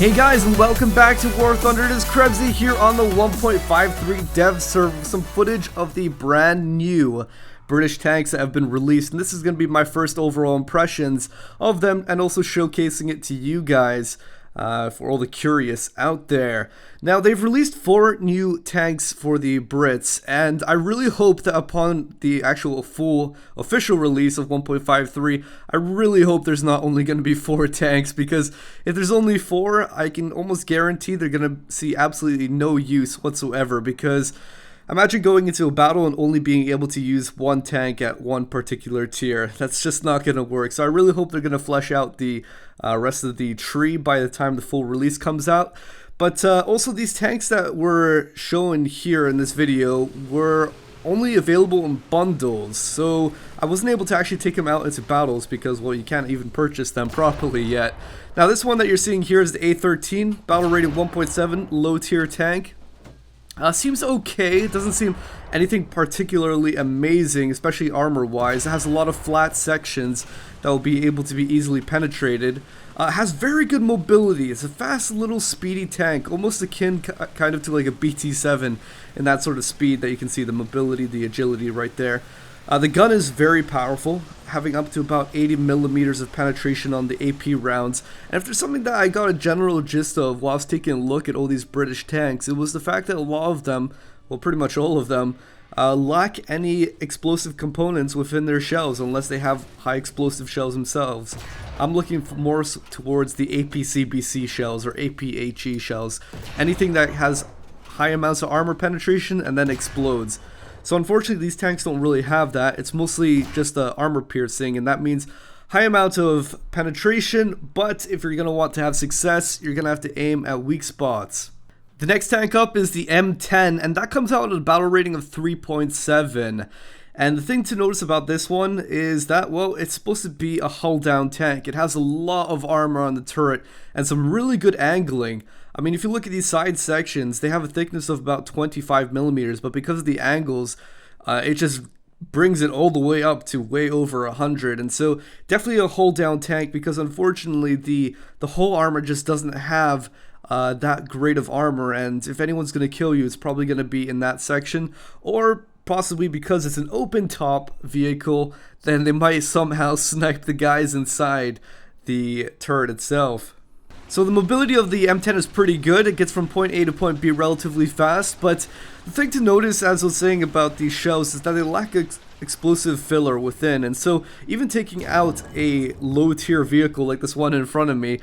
Hey guys, and welcome back to War Thunder. It is KrebsCOHO here on the 1.53 dev server with some footage of the brand new British tanks that have been released, and this is going to be my first overall impressions of them and also showcasing it to you guys for all the curious out there. Now, they've released 4 new tanks for the Brits, and I really hope that upon the actual full official release of 1.53, I really hope there's not only going to be 4 tanks, because if there's only 4, I can almost guarantee they're going to see absolutely no use whatsoever, because imagine going into a battle and only being able to use one tank at one particular tier. That's just not going to work. So I really hope they're going to flesh out the rest of the tree by the time the full release comes out. But also, these tanks that were shown here in this video were only available in bundles. So I wasn't able to actually take them out into battles because, well, you can't even purchase them properly yet. Now, this one that you're seeing here is the A13, battle rated 1.7, low tier tank. Seems okay. It doesn't seem anything particularly amazing, especially armor-wise. It has a lot of flat sections that will be able to be easily penetrated. It has very good mobility. It's a fast, little, speedy tank, almost akin kind of to like a BT-7 in that sort of speed that you can see the mobility, the agility right there. The gun is very powerful, having up to about 80 millimeters of penetration on the AP rounds. And if there's something that I got a general gist of while I was taking a look at all these British tanks, it was the fact that a lot of them, well, pretty much all of them, lack any explosive components within their shells unless they have high explosive shells themselves. I'm looking more towards the APCBC shells or APHE shells. Anything that has high amounts of armor penetration and then explodes. So unfortunately, these tanks don't really have that. It's mostly just the armor piercing, and that means high amounts of penetration, but if you're going to want to have success, you're going to have to aim at weak spots. The next tank up is the M10, and that comes out at a battle rating of 3.7. And the thing to notice about this one is that, well, it's supposed to be a hull-down tank. It has a lot of armor on the turret and some really good angling. I mean, if you look at these side sections, they have a thickness of about 25 millimeters, but because of the angles, it just brings it all the way up to way over 100. And so definitely a hull-down tank, because unfortunately the hull armor just doesn't have that great of armor, and if anyone's going to kill you, it's probably going to be in that section, or possibly because it's an open top vehicle, then they might somehow snipe the guys inside the turret itself. So the mobility of the M10 is pretty good. It gets from point A to point B relatively fast, but the thing to notice, as I was saying about these shells, is that they lack explosive filler within, and so even taking out a low tier vehicle like this one in front of me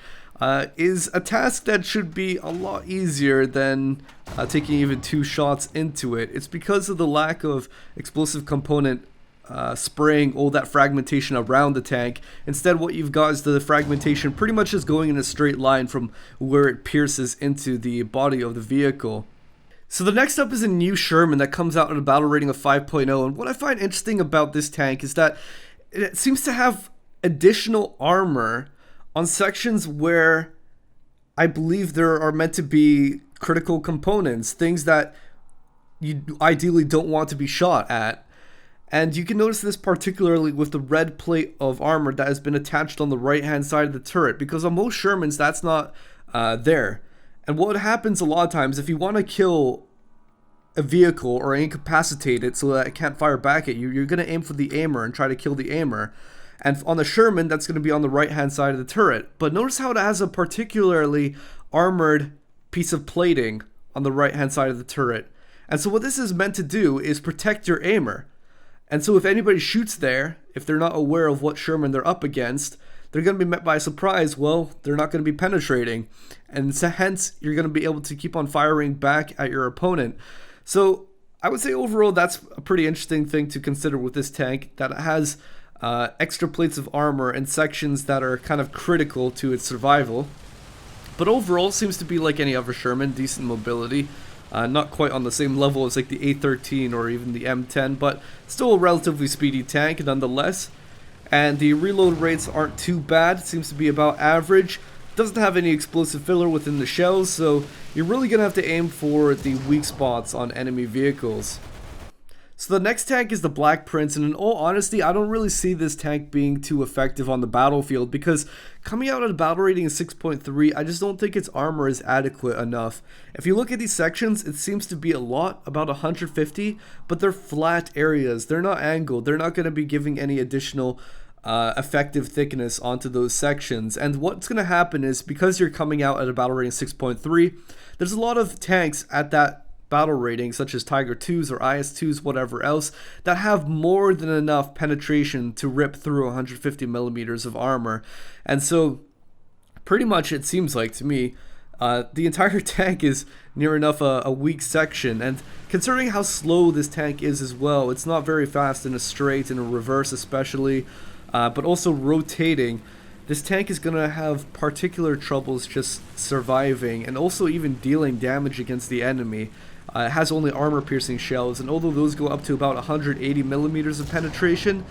is a task that should be a lot easier than taking even 2 shots into it. It's because of the lack of explosive component spraying all that fragmentation around the tank. Instead, what you've got is the fragmentation pretty much just going in a straight line from where it pierces into the body of the vehicle. So the next up is a new Sherman that comes out at a battle rating of 5.0, and what I find interesting about this tank is that it seems to have additional armor on sections where I believe there are meant to be critical components, things that you ideally don't want to be shot at. And you can notice this particularly with the red plate of armor that has been attached on the right hand side of the turret, because on most Shermans that's not there. And what happens a lot of times, if you want to kill a vehicle or incapacitate it so that it can't fire back at you, you're going to aim for the aimer and try to kill the aimer. And on the Sherman, that's going to be on the right hand side of the turret. But notice how it has a particularly armored piece of plating on the right hand side of the turret. And so what this is meant to do is protect your aimer. And so if anybody shoots there, if they're not aware of what Sherman they're up against, they're going to be met by a surprise. Well, they're not going to be penetrating. And so hence, you're going to be able to keep on firing back at your opponent. So I would say overall, that's a pretty interesting thing to consider with this tank, that it has extra plates of armor in sections that are kind of critical to its survival. But overall, it seems to be like any other Sherman, decent mobility. Not quite on the same level as like the A13 or even the M10, but still a relatively speedy tank nonetheless. And the reload rates aren't too bad, it seems to be about average. Doesn't have any explosive filler within the shells, so you're really going to have to aim for the weak spots on enemy vehicles. So the next tank is the Black Prince, and in all honesty, I don't really see this tank being too effective on the battlefield because coming out at a battle rating of 6.3, I just don't think its armor is adequate enough. If you look at these sections, it seems to be a lot, about 150, but they're flat areas. They're not angled. They're not going to be giving any additional effective thickness onto those sections. And what's going to happen is because you're coming out at a battle rating 6.3, there's a lot of tanks at that battle rating, such as Tiger 2s or IS-2s, whatever else, that have more than enough penetration to rip through 150 millimeters of armor. And so pretty much it seems like to me the entire tank is near enough a weak section, and considering how slow this tank is as well, it's not very fast in a straight and a reverse especially, but also rotating. This tank is going to have particular troubles just surviving and also even dealing damage against the enemy. It has only armor-piercing shells, and although those go up to about 180 millimeters of penetration,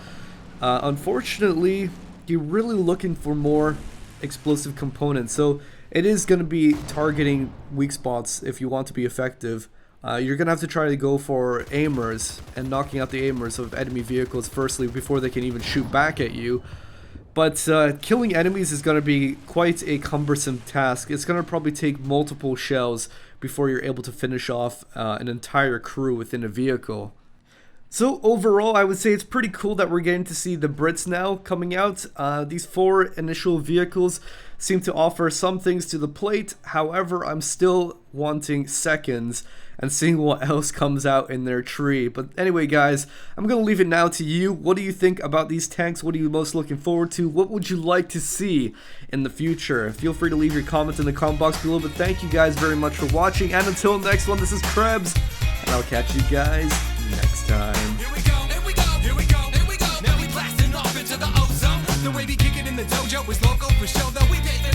unfortunately, you're really looking for more explosive components. So it is going to be targeting weak spots if you want to be effective. You're going to have to try to go for aimers and knocking out the aimers of enemy vehicles firstly before they can even shoot back at you. But killing enemies is going to be quite a cumbersome task. It's going to probably take multiple shells before you're able to finish off an entire crew within a vehicle. So overall, I would say it's pretty cool that we're getting to see the Brits now coming out. These 4 initial vehicles seem to offer some things to the plate. However, I'm still wanting seconds and seeing what else comes out in their tree. But anyway, guys, I'm going to leave it now to you. What do you think about these tanks? What are you most looking forward to? What would you like to see in the future? Feel free to leave your comments in the comment box below. But thank you guys very much for watching. And until next one, this is Krebs, and I'll catch you guys next time. Here we go, here we go, here we go, here we go. Now we blasting off into the ozone. The way we kick it in the dojo is local for show, though we pay